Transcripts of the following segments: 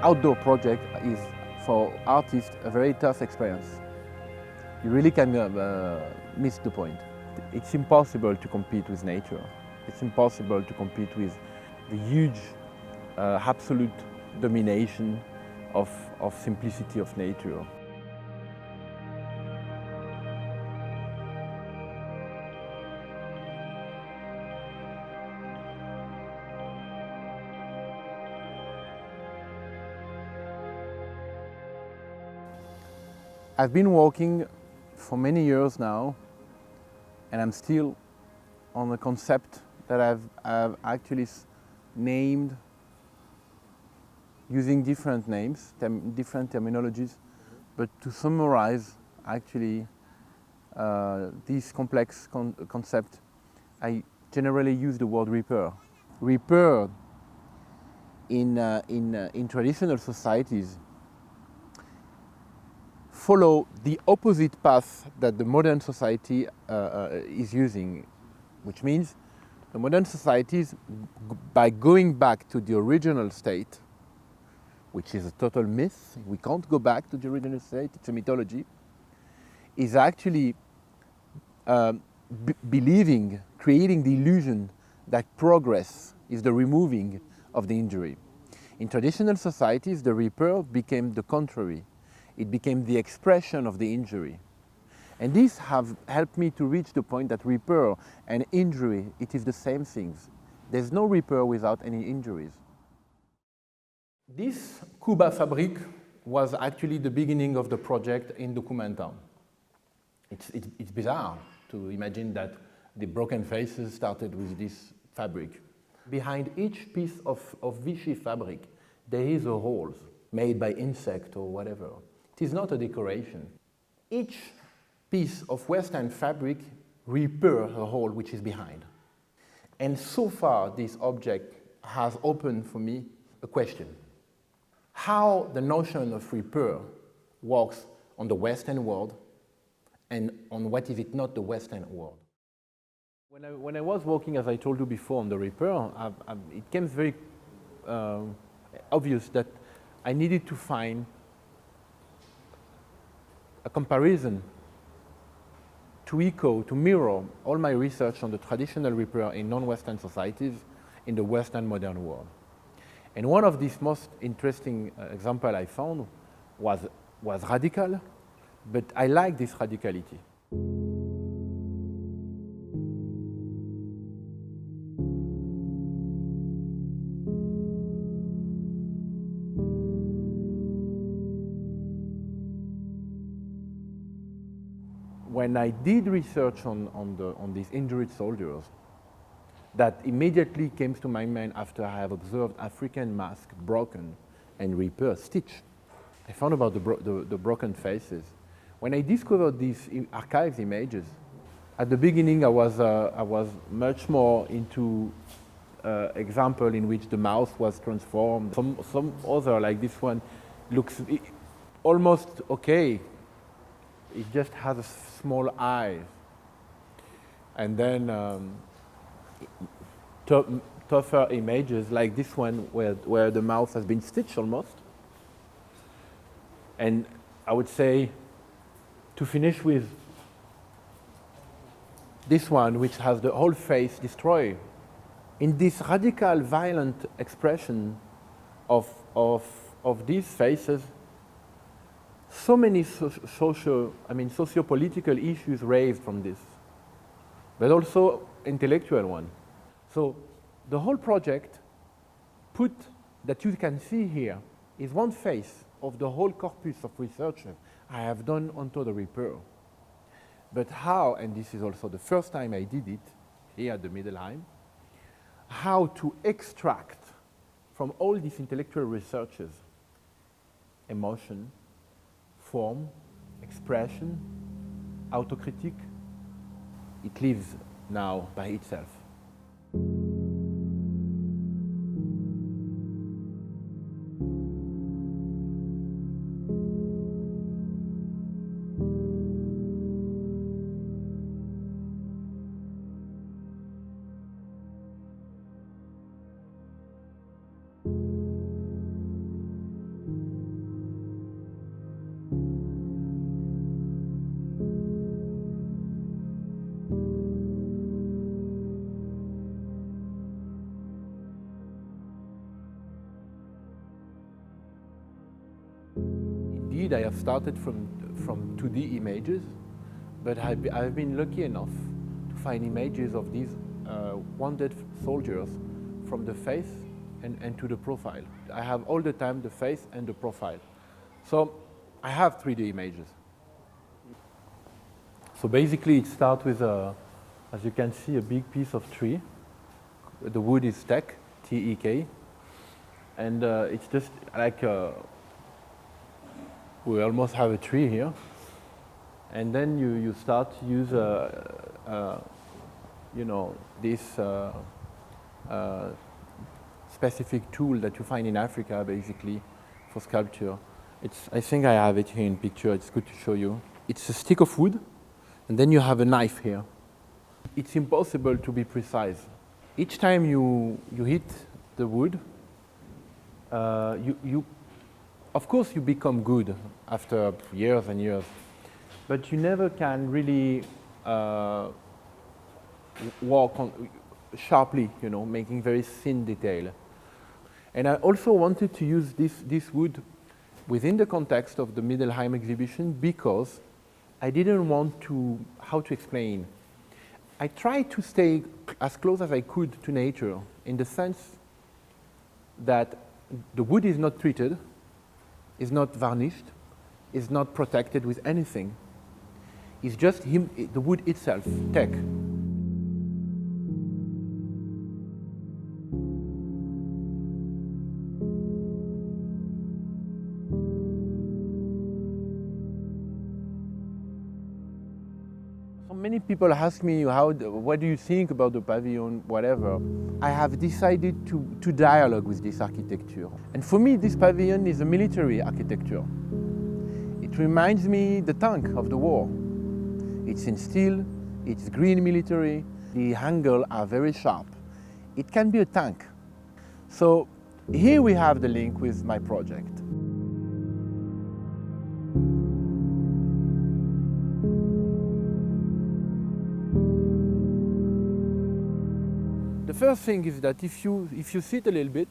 outdoor project is for artists a very tough experience. You really can miss the point. It's impossible to compete with nature. It's impossible to compete with the huge absolute domination of simplicity of nature. I've been working for many years now, and I'm still on a concept that I've actually named using different names, different terminologies, but to summarize actually this complex concept, I generally use the word repair. Repair in traditional societies follow the opposite path that the modern society is using, which means the modern societies, by going back to the original state, which is a total myth, we can't go back to the original state, it's a mythology, is actually believing, creating the illusion that progress is the removing of the injury. In traditional societies, the repair became the contrary. It became the expression of the injury. And these have helped me to reach the point that repair and injury, it is the same things. There's no repair without any injuries. This Cuba fabric was actually the beginning of the project in Documenta. It's bizarre to imagine that the broken faces started with this fabric. Behind each piece of Vichy fabric, there is a hole made by insect or whatever. It is not a decoration. Each piece of Western fabric repairs a hole which is behind. And so far, this object has opened for me a question. How the notion of repair works on the Western world and on what is it not the Western world. When I was working, as I told you before, on the repair, it became very obvious that I needed to find a comparison to echo, to mirror all my research on the traditional repair in non-Western societies in the Western modern world. And one of these most interesting examples I found was radical, but I like this radicality. When I did research on these injured soldiers, that immediately came to my mind after I have observed African masks broken and repaired, stitched. I found about the broken faces. When I discovered these archived images, at the beginning I was much more into example in which the mouth was transformed. Some other, like this one, looks almost okay. It just has a small eye. And then tougher images like this one where the mouth has been stitched almost. And I would say to finish with this one, which has the whole face destroyed. In this radical, violent expression of these faces, so many socio-political issues raised from this, but also intellectual one. So the whole project that you can see here is one face of the whole corpus of research I have done onto the repair. But how, and this is also the first time I did it here at the Middelheim, how to extract from all these intellectual researches emotion, form, expression, autocritique. It lives now by itself. indeed, I have started from 2D images, but I've been lucky enough to find images of these wounded soldiers from the face and to the profile. I have all the time the face and the profile. So I have 3D images. So basically it starts with, as you can see, a big piece of tree. The wood is teak, T-E-K. And it's just like, we almost have a tree here. And then you start to use, you know, this specific tool that you find in Africa, basically, for sculpture. I think I have it here in picture. It's good to show you. It's a stick of wood, and then you have a knife here. It's impossible to be precise. Each time you hit the wood, of course you become good after years and years, but you never can really walk on sharply, you know, making very thin detail. And I also wanted to use this wood within the context of the Middelheim exhibition because I didn't want to, how to explain, I tried to stay as close as I could to nature in the sense that the wood is not treated, is not varnished, is not protected with anything. It's just the wood itself, teak. Many people ask me, what do you think about the pavilion, whatever. I have decided to dialogue with this architecture. And for me, this pavilion is a military architecture. It reminds me the tank of the war. It's in steel, it's green military, the angles are very sharp. It can be a tank. So here we have the link with my project. The first thing is that if you sit a little bit,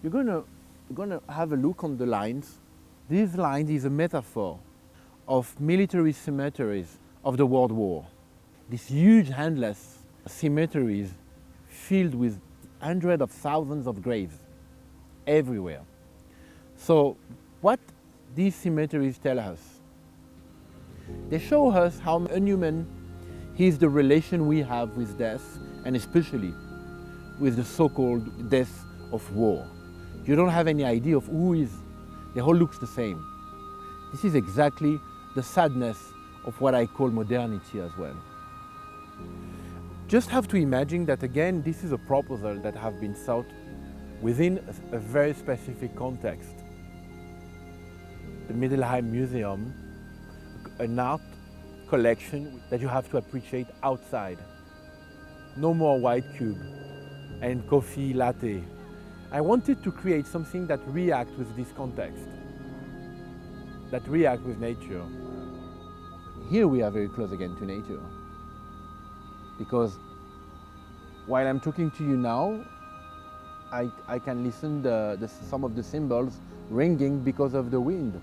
you're gonna have a look on the lines. This line is a metaphor of military cemeteries of the World War. These huge, endless cemeteries filled with hundreds of thousands of graves everywhere. So what these cemeteries tell us? They show us how unhuman is the relation we have with death, and especially with the so-called death of war. You don't have any idea of who is. They all look the same. This is exactly the sadness of what I call modernity as well. Just have to imagine that again, this is a proposal that has been thought within a very specific context. The Middelheim Museum, an art collection that you have to appreciate outside. No more white cube and coffee latte. I wanted to create something that reacts with this context, that reacts with nature. Here we are very close again to nature, because while I'm talking to you now, I can listen some of the cymbals ringing because of the wind.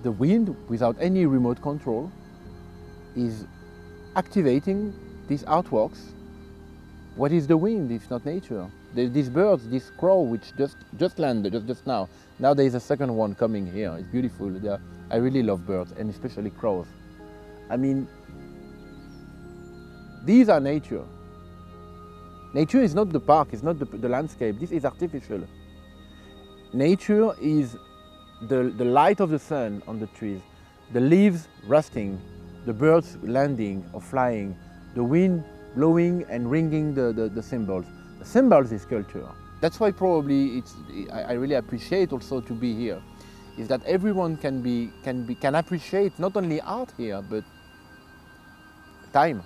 The wind, without any remote control, is activating these artworks. What is the wind if not nature? These birds, this crow which just landed just now. Now there is a second one coming here. It's beautiful. I really love birds, and especially crows. I mean, these are nature. Nature is not the park, it's not the landscape. This is artificial. Nature is the light of the sun on the trees, the leaves rusting, the birds landing or flying, the wind blowing and ringing the cymbals. The cymbals is culture. That's why probably I really appreciate also to be here, is that everyone can appreciate not only art here, but time.